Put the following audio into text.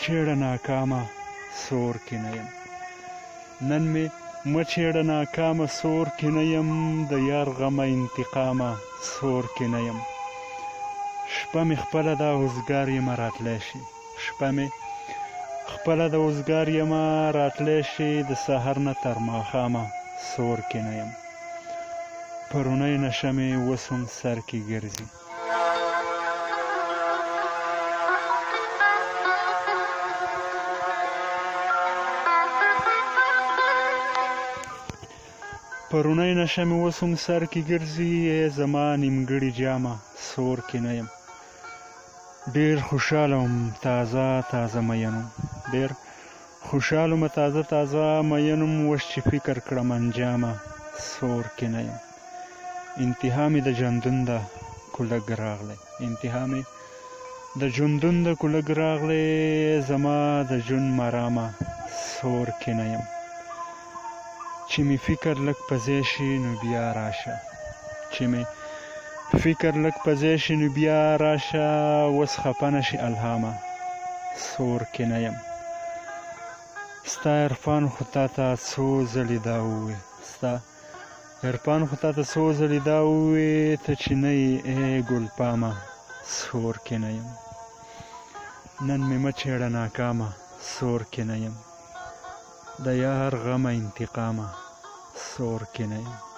چیړه ناکامه سور کې نه یم نن مې مچیړه ناکامه سور کې نه یم د یار غمه انتقامه سور کې نه یم شپه مې خپله ده اوزګار یمه راتلی شي شپه مې خپله د اوزګار یمه راتلی شي د سحر نه تر ماښامه سور کې نه یم پرونی نشه مې اوس هم سر کې ګرځي پرونی نشه مې اوس هم سر کې ګرځي ای زما نیمګړي جامه سور کې نه یم ډېر خوشحاله وم تازه تازه مین وم ډېر خوشحاله وم تازه تازه مین وم اوس چې فکر کړم انجامه سور کې نه یم انتها مې د ژوندون ده کولږ راغلی انتها مې د ژوندون د کولږ راغلی زما د ژوند مرامه سور کې نه یم چې مې فکر لږ په ځای شي نو بیا راشه چې مې فکر لږ په ځای شي نو بیا راشه اوس خفه نه شي الهامه سور کې نه یم ستا عرفان خو تا ته څو ځلې دا ووې ستا عرفان خو تا ته څو ځلې دا ووې ته چې نه یې ای ګلپامه سور کې نه یم نن مې مه چیړه ناکامه سور کې نه یم د یار غمه انتقامه سور کې نه یم